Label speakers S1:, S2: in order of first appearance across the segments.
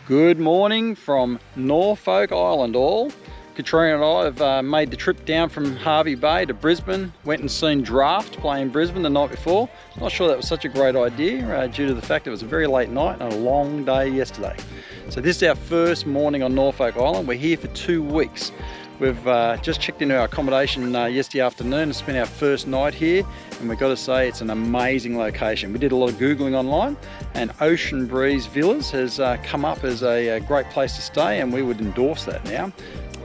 S1: Good morning from Norfolk Island all. Katrina and I have made the trip down from Hervey Bay to Brisbane. Went and seen Draft play in Brisbane the night before. Not sure that was such a great idea due to the fact it was a very late night and a long day yesterday. So this is our first morning on Norfolk Island. We're here for 2 weeks. We've just checked into our accommodation yesterday afternoon and spent our first night here, and we've got to say it's an amazing location. We did a lot of Googling online, and Ocean Breeze Villas has come up as a great place to stay, and we would endorse that now.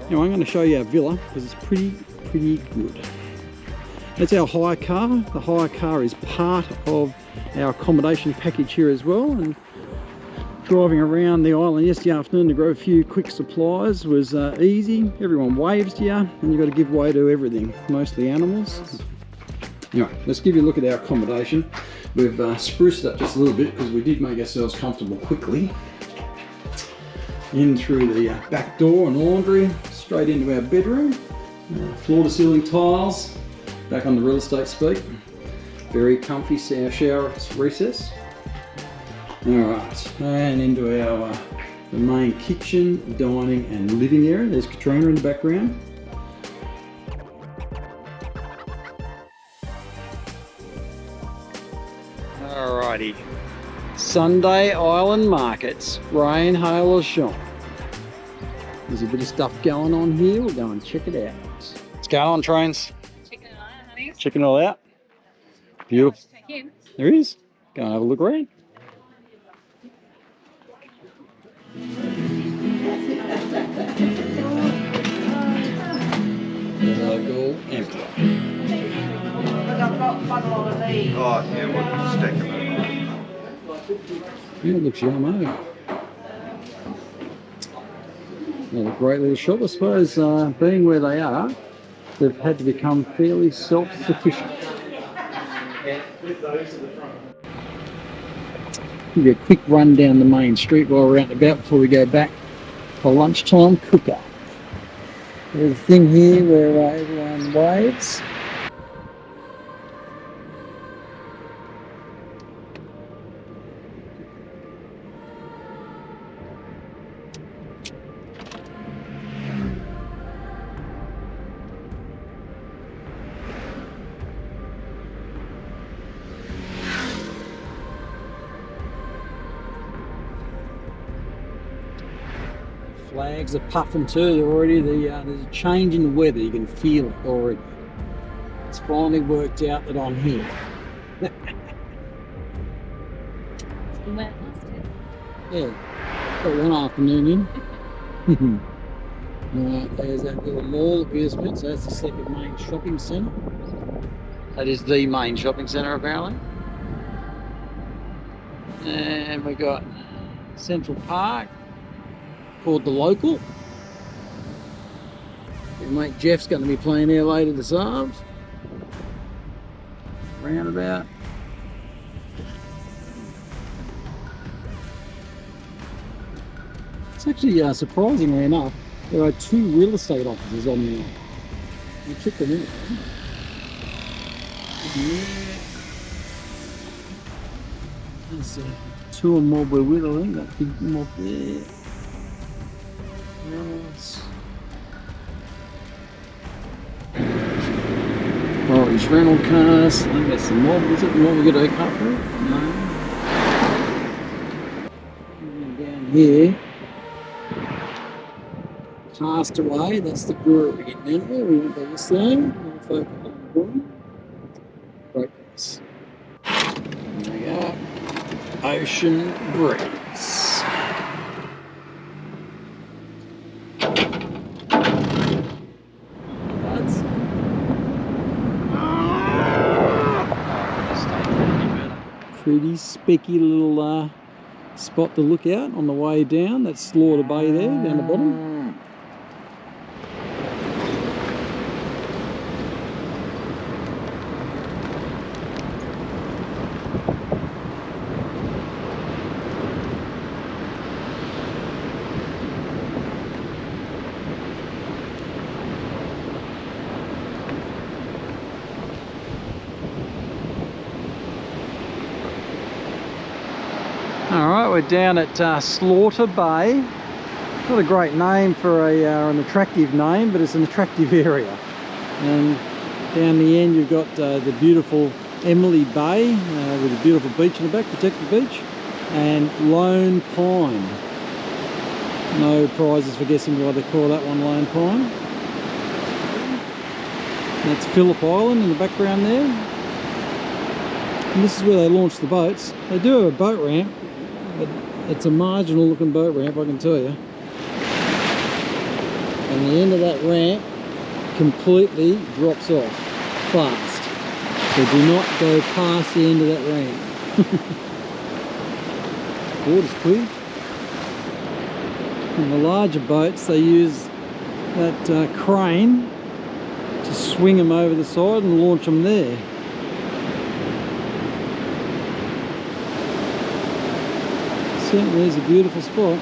S1: Anyway, I'm going to show you our villa because it's pretty good. That's our hire car. The hire car is part of our accommodation package here as well, and driving around the island yesterday afternoon to grab a few quick supplies was easy. Everyone waves to you, and you've got to give way to everything, mostly animals. Anyway, let's give you a look at our accommodation. We've spruced it up just a little bit because we did make ourselves comfortable quickly. In through the back door and laundry, straight into our bedroom. Floor to ceiling tiles, back on the real estate speak. Very comfy shower recess. Alright, and into the main kitchen, dining and living area. There's Katrina in the background. Alrighty, Sunday Island markets, rain, hail or shine. There's a bit of stuff going on here, we'll go and check it out. What's going on, trains?
S2: Checking it out, honey.
S1: Checking it all out. Beautiful. There is. Go and have a look around. Local empty.
S2: But I've got quite a lot of these.
S3: Oh, yeah, we'll stack them.
S1: Yeah, it looks yummy. Well, a great little shop, I suppose. Being where they are, they've had to become fairly self-sufficient. Give you a quick run down the main street while we're out and about before we go back for lunchtime cooker. There's a thing here where everyone waves. Flags are puffing too. They're already there's a change in the weather. You can feel it already. It's finally worked out that I'm here. Yeah, got one afternoon in. There's that little mall at Brisbane, so that's the second main shopping centre. That is the main shopping centre apparently. And we got Central Park, called the Local. Your mate Jeff's going to be playing there later this afternoon. Roundabout. It's actually surprisingly enough, there are 2 real estate offices on there. You check them out. Yeah. There's 2 on Mob we're with, I think. That big mob there. Nice. Orange rental cars. I think that's the mob. Is it the mob we got to cut for? No. And down here, passed away. That's the brewery in there. We went there yesterday. Norfolk Island. Great place. There we go. Ocean Breeze. Pretty specky little spot to look out on the way down. That's Slaughter Bay there, down the bottom. we're down at Slaughter Bay. Not a great name for an attractive name, but it's an attractive area. And down the end you've got the beautiful Emily Bay with a beautiful beach in the back, protected beach, and Lone Pine. No prizes for guessing why they call that one Lone Pine. That's Phillip Island in the background there. And this is where they launch the boats. They do have a boat ramp, but it's a marginal looking boat ramp, I can tell you. And the end of that ramp completely drops off fast. So do not go past the end of that ramp. Water's clear. In the larger boats they use that crane to swing them over the side and launch them there. Certainly is a beautiful spot.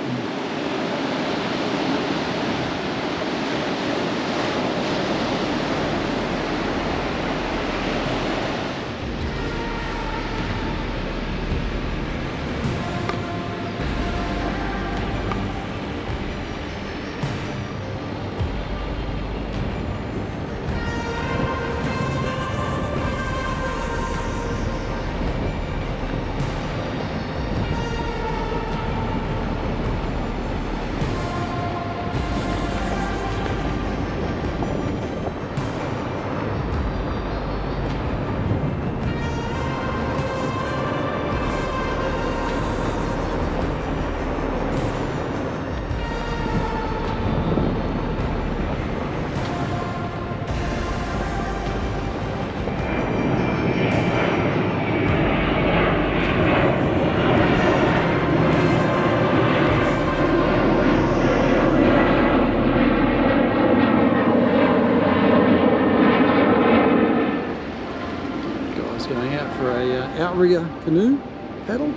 S1: Going out for a outrigger canoe paddle.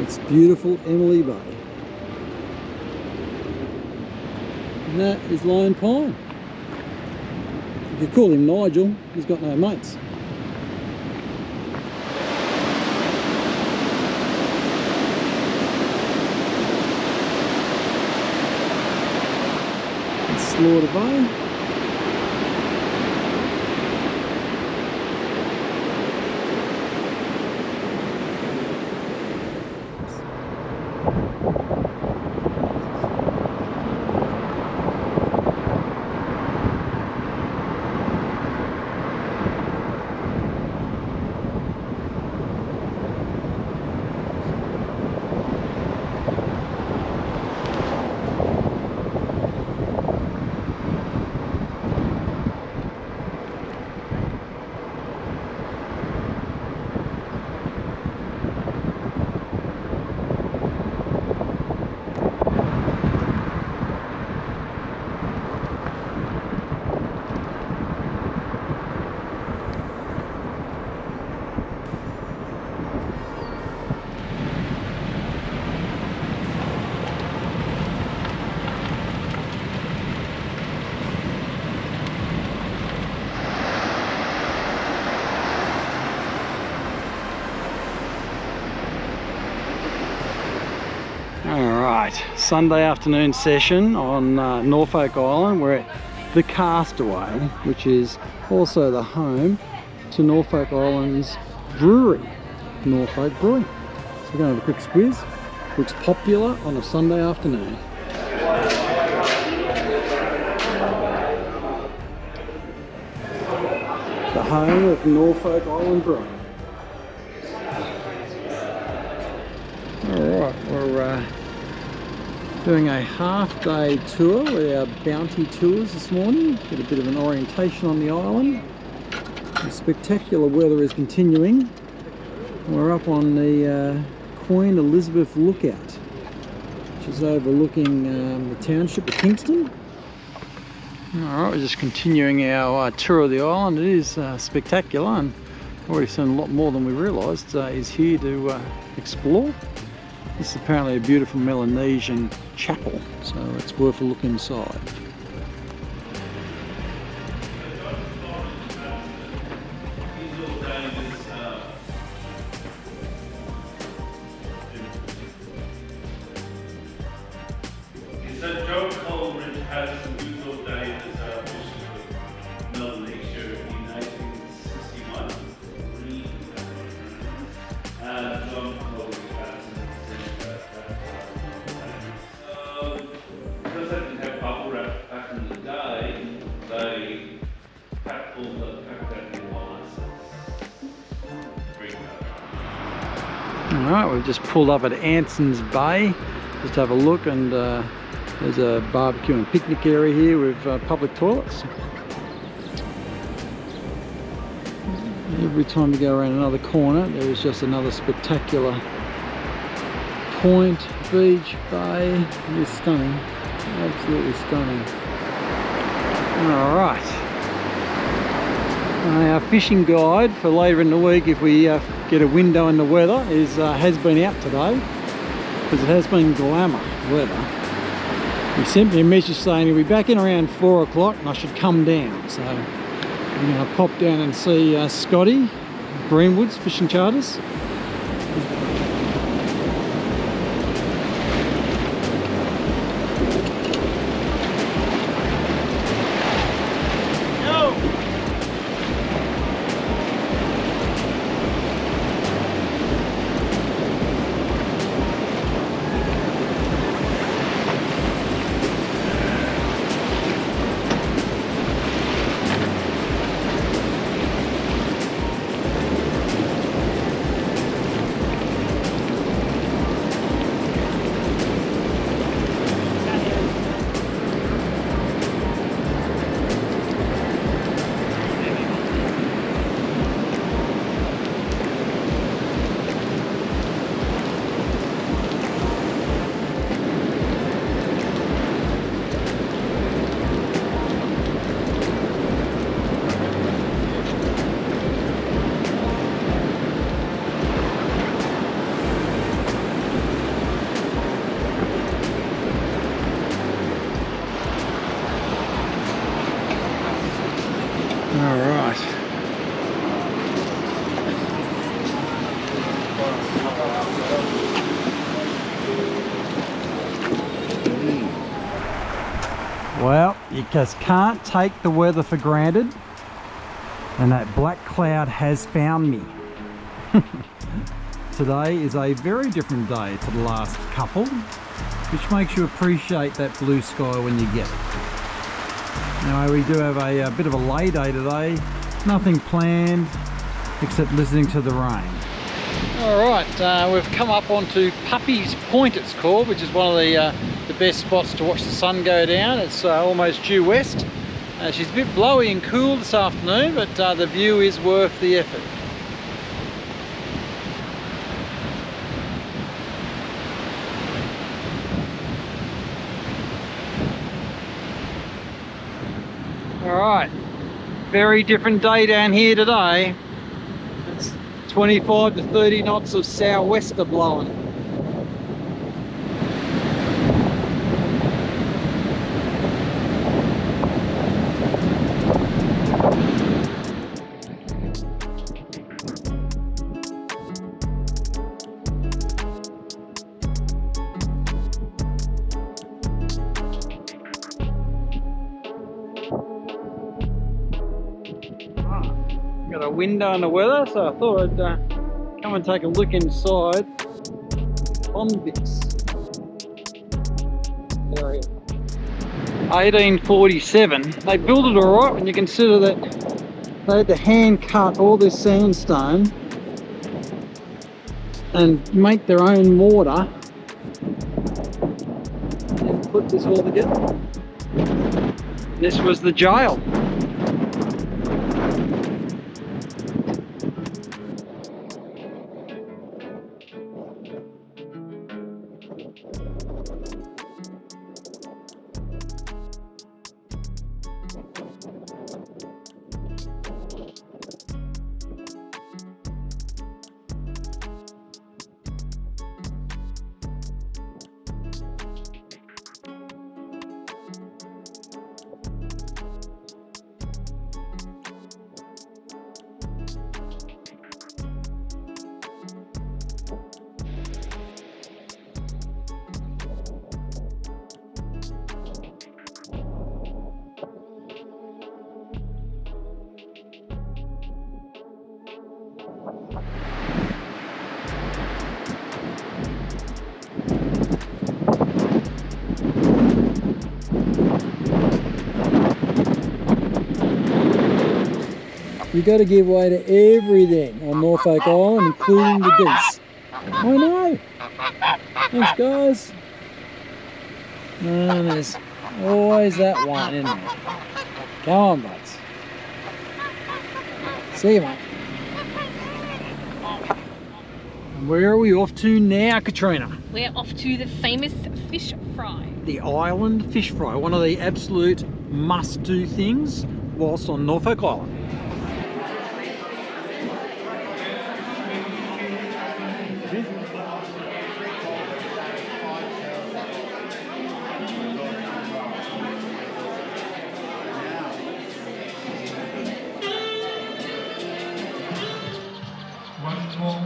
S1: It's beautiful Emily Bay. And that is Lone Pine. You could call him Nigel, he's got no mates. It's Slaughter Bay. Alright, Sunday afternoon session on Norfolk Island. We're at the Castaway, which is also the home to Norfolk Island's brewery, Norfolk Brewing. So we're going to have a quick squiz. Looks popular on a Sunday afternoon. The home of Norfolk Island Brewing. Alright, we're doing a half-day tour with our Bounty Tours this morning. Get a bit of an orientation on the island. The spectacular weather is continuing. We're up on the Queen Elizabeth Lookout, which is overlooking the township of Kingston. Alright, we're just continuing our tour of the island. It is spectacular, and already seen a lot more than we realised is here to explore. This is apparently a beautiful Melanesian chapel, so it's worth a look inside.
S3: had some beautiful days fishing with Melbourne Leisure in 1861. John Colby because they didn't have bubble wrap back in the day, they packed that in lines.
S1: Alright, we've just pulled up at Anson's Bay just to have a look, and there's a barbecue and picnic area here with public toilets. Every time you go around another corner there is just another spectacular point, beach, bay. It's stunning, absolutely stunning. Alright, our fishing guide for later in the week, if we get a window in the weather, has been out today because it has been glamour weather. He sent me a message saying he'll be back in around 4 o'clock and I should come down, so I'm going to pop down and see Scotty, Greenwood's Fishing Charters. Alright. Well, you just can't take the weather for granted, and that black cloud has found me. Today is a very different day to the last couple, which makes you appreciate that blue sky when you get it. Now, we do have a bit of a lay day today, nothing planned except listening to the rain. Alright, we've come up onto Puppy's Point, it's called, which is one of the best spots to watch the sun go down. It's almost due west. She's a bit blowy and cool this afternoon, but the view is worth the effort. Alright, very different day down here today. It's 25 to 30 knots of sou'wester blowing. Got a window in the weather, so I thought I'd come and take a look inside Convict's area. 1847. They built it alright when you consider that they had to hand cut all this sandstone and make their own mortar and put this all together. This was the jail. You got to give way to everything on Norfolk Island, including the geese. I know. Thanks, guys. And there's always that one, isn't there? Come on, buds. See you, mate. And where are we off to now, Katrina?
S4: We're off to the famous fish fry.
S1: The island fish fry, one of the absolute must-do things whilst on Norfolk Island.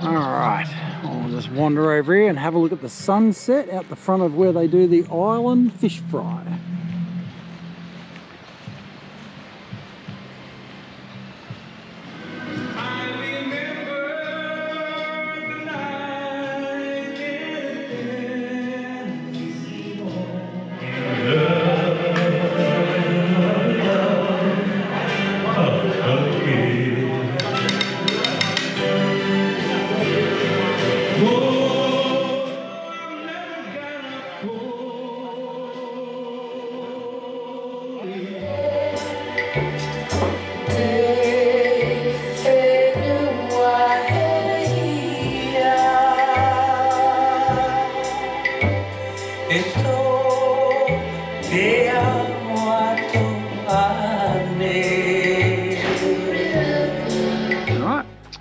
S1: Alright, I'll just wander over here and have a look at the sunset out the front of where they do the island fish fry.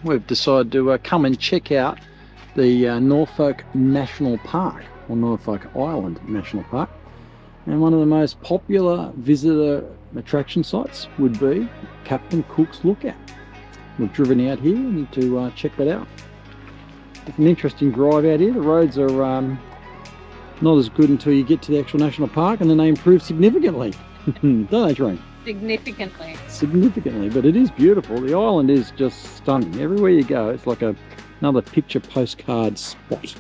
S1: We've decided to come and check out the Norfolk National Park, or Norfolk Island National Park. And one of the most popular visitor attraction sites would be Captain Cook's Lookout. We've driven out here, we need to check that out. It's an interesting drive out here. The roads are not as good until you get to the actual national park, and then they improve significantly. Don't they, Train?
S4: Significantly.
S1: Significantly, but it is beautiful. The island is just stunning. Everywhere you go, it's like another picture postcard spot.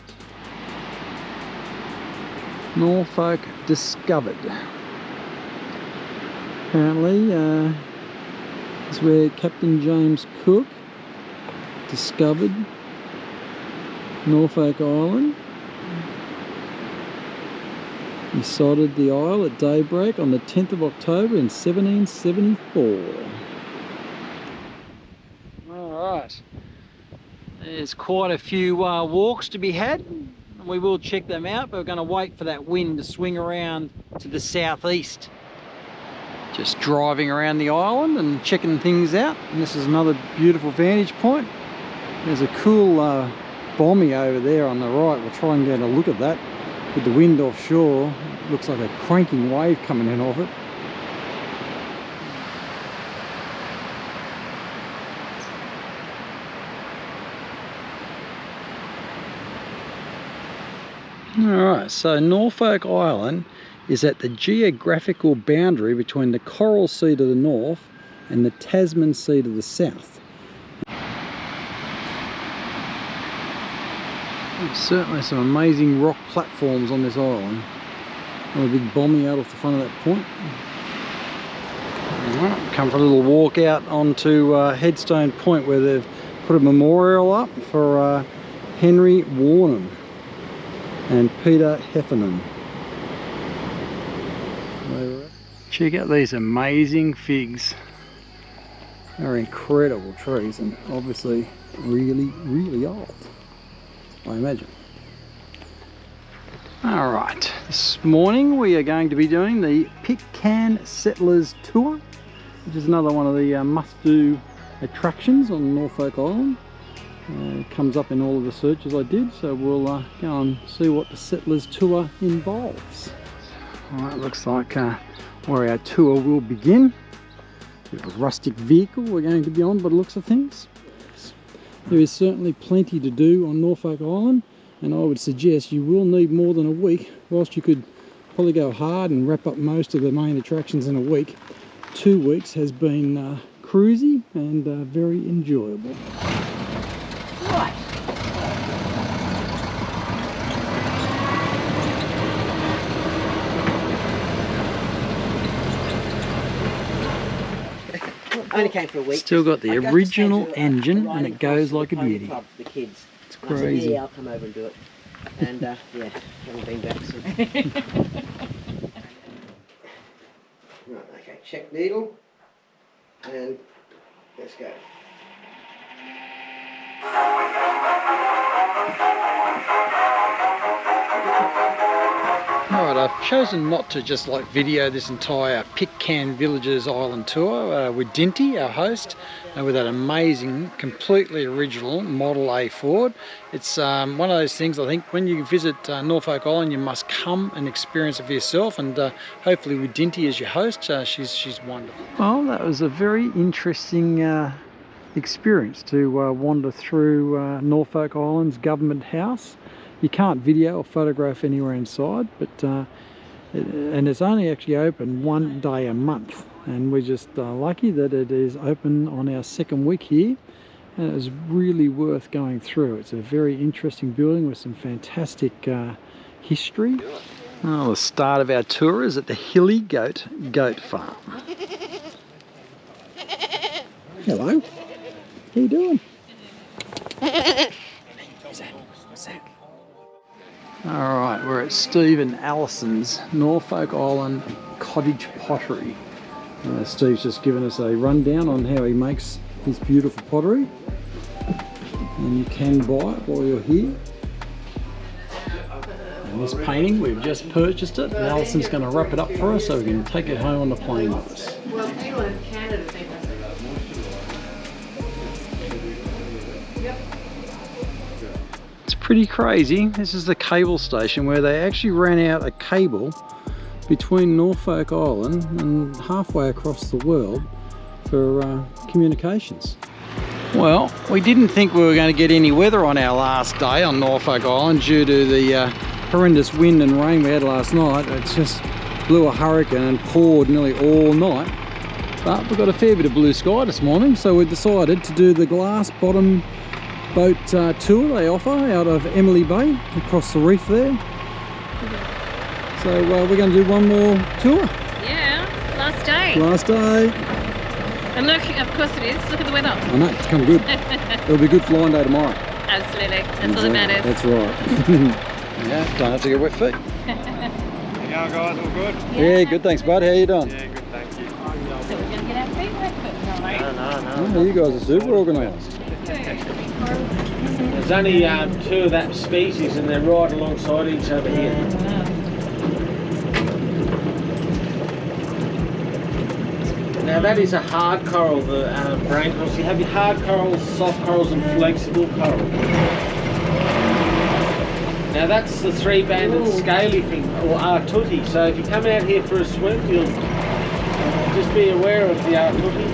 S1: Norfolk discovered. Apparently, this is where Captain James Cook discovered Norfolk Island. He sighted the isle at daybreak on the 10th of October in 1774. Alright, there's quite a few walks to be had. We will check them out, but we're going to wait for that wind to swing around to the southeast. Just driving around the island and checking things out. And this is another beautiful vantage point. There's a cool bommy over there on the right. We'll try and get a look at that. With the wind offshore, it looks like a cranking wave coming in off it. Alright, so Norfolk Island is at the geographical boundary between the Coral Sea to the north and the Tasman Sea to the south. There's certainly some amazing rock platforms on this island. And a big bommy out off the front of that point. Right, come for a little walk out onto Headstone Point, where they've put a memorial up for Henry Warnham and Peter Heffernan. Check out these amazing figs. They're incredible trees and obviously really, really old, I imagine. Alright, this morning we are going to be doing the Pitcairn Settlers Tour, which is another one of the must-do attractions on Norfolk Island. It comes up in all of the searches I did, so we'll go and see what the Settlers Tour involves. Alright, looks like where our tour will begin. With a rustic vehicle we're going to be on by the looks of things. There is certainly plenty to do on Norfolk Island, and I would suggest you will need more than a week. Whilst you could probably go hard and wrap up most of the main attractions in a week, 2 weeks has been cruisy and very enjoyable.
S4: Right.
S5: only came for a week.
S1: Still got the
S5: I just
S1: original
S5: came to
S1: engine and
S5: riding
S1: it goes
S5: course
S1: like a
S5: with the pony
S1: beauty.
S5: club for the kids.
S1: It's
S5: And I said,
S1: crazy.
S5: yeah, I'll come over and do it. And yeah, haven't been back since. Right, okay, check needle. And let's go.
S1: Alright, I've chosen not to just like video this entire Pitcairn Villages Island tour with Dinty, our host, with that amazing, completely original Model A Ford. It's one of those things, I think, when you visit Norfolk Island, you must come and experience it for yourself, and hopefully with Dinty as your host, she's wonderful. Well, that was a very interesting experience to wander through Norfolk Island's Government House. You can't video or photograph anywhere inside, but and it's only actually open one day a month, and we're just lucky that it is open on our second week here, and it was really worth going through. It's a very interesting building with some fantastic history. Oh, the start of our tour is at the Hilly Goat Farm. Hello, how you doing? What's that? Alright, we're at Steve and Alison's Norfolk Island Cottage Pottery. Steve's just given us a rundown on how he makes his beautiful pottery. And you can buy it while you're here. And this painting, we've just purchased it, and Alison's going to wrap it up for us so we can take it home on the plane with us.
S2: Well, people in Canada think that's
S1: It's pretty crazy. This is the cable station where they actually ran out a cable between Norfolk Island and halfway across the world for communications. Well, we didn't think we were going to get any weather on our last day on Norfolk Island due to the horrendous wind and rain we had last night. It just blew a hurricane and poured nearly all night. But we got a fair bit of blue sky this morning, so we decided to do the glass bottom boat tour they offer out of Emily Bay across the reef there. So we're going to do one more tour.
S4: Yeah, last day.
S1: Last day.
S4: And look, of course it is. Look at the weather.
S1: I know, it's come good. It'll be a good flying day tomorrow.
S4: Absolutely. That's all that matters.
S1: That's right. Yeah, don't have to get wet feet.
S6: How you going, guys? All good?
S1: Yeah, good, thanks bud. How you doing?
S6: Yeah, good, thank you.
S4: So we're going to get our feet wet, but no.
S1: Oh, you guys are super organised.
S7: There's only two of that species and they're right alongside each other here. Now that is a hard coral, the brain corals. You have your hard corals, soft corals and flexible coral. Now that's the three-banded scaly thing, or artuti. So if you come out here for a swim, you'll just be aware of the artuti.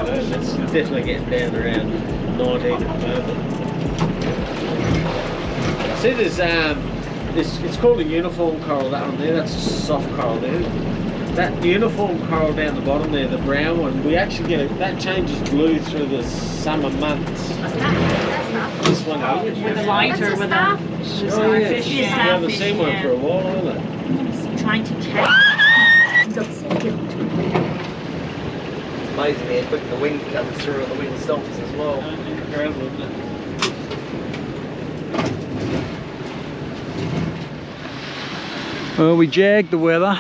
S7: It's definitely getting down around 19 at the moment. See, there's it's called a uniform coral. That one there, that's a soft coral there. That uniform coral down the bottom there, the brown one, we actually get that changes blue through the summer months. This one,
S2: with the lighter, with the
S7: starfish. You haven't seen one for a while either.
S2: trying to catch.
S5: Amazing how quick the wind comes through and the wind stops as well.
S7: Incredible, isn't it?
S1: Well, we jagged the weather.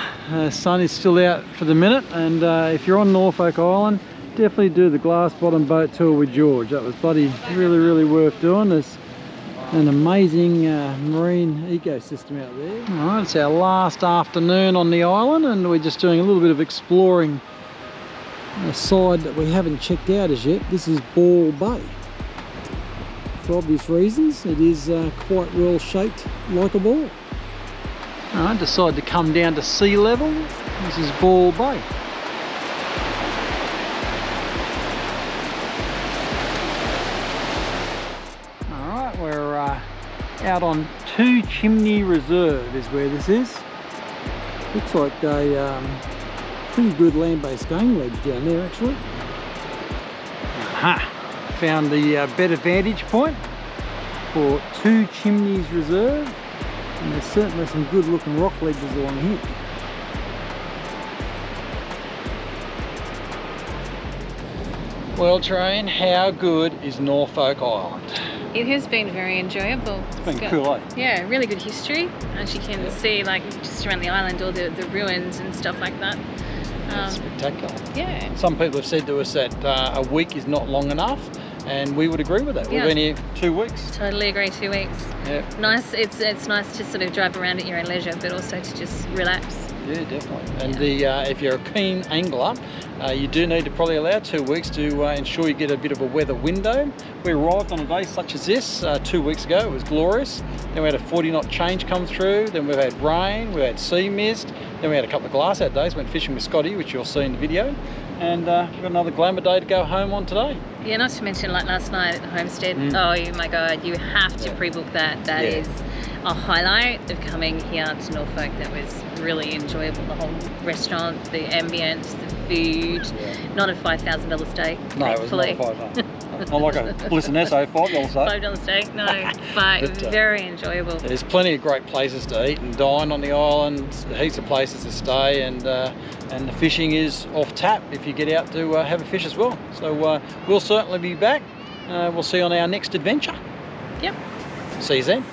S1: Sun is still out for the minute, and if you're on Norfolk Island, definitely do the glass bottom boat tour with George. That was bloody really worth doing. There's an amazing marine ecosystem out there. Alright, it's our last afternoon on the island, and we're just doing a little bit of exploring a side that we haven't checked out as yet. This is Ball Bay. For obvious reasons, it is quite well shaped like a ball. I decided to come down to sea level. This is Ball Bay. Alright, we're out on Two Chimney Reserve is where this is. Looks like a pretty good land-based game ledge down there actually. Aha! Found the better vantage point for Two Chimneys Reserve. And there's certainly some good looking rock ledges along here. Well, Train, how good is Norfolk Island?
S4: It has been very enjoyable.
S1: It's been
S4: got-
S1: cool, eh?
S4: Yeah, really good history. As you can see, like just around the island, all the ruins and stuff like that.
S1: It's spectacular.
S4: Yeah.
S1: Some people have said to us that a week is not long enough, and we would agree with that.
S4: Yeah.
S1: We've been here 2 weeks.
S4: Totally agree. 2 weeks.
S1: Yeah,
S4: Nice. It's nice to sort of drive around at your own leisure, but also to just relax.
S1: yeah, definitely. And if you're a keen angler, you do need to probably allow 2 weeks to ensure you get a bit of a weather window. We arrived on a day such as this 2 weeks ago. It was glorious. Then we had a 40-knot change come through. Then we've had rain. We had sea mist. Then we had a couple of glass out days. Went fishing with Scotty, which you'll see in the video. And we've got another glamour day to go home on today.
S4: Yeah, not to mention like last night at the homestead. Oh my God, you have to pre-book that. That
S1: Yeah.
S4: is a highlight of coming here to Norfolk. That was really enjoyable. The whole restaurant, the ambience, the food. Not a $5,000 steak.
S1: No, it was not a
S4: thankfully.
S1: $5. Not like a Bliss and Esso $5 steak.
S4: $5 steak, no, but
S1: But,
S4: very enjoyable.
S1: There's plenty of great places to eat and dine on the island, heaps of places to stay, and the fishing is off tap if you get out to have a fish as well. So we'll certainly be back. We'll see you on our next adventure.
S4: Yep.
S1: See you then.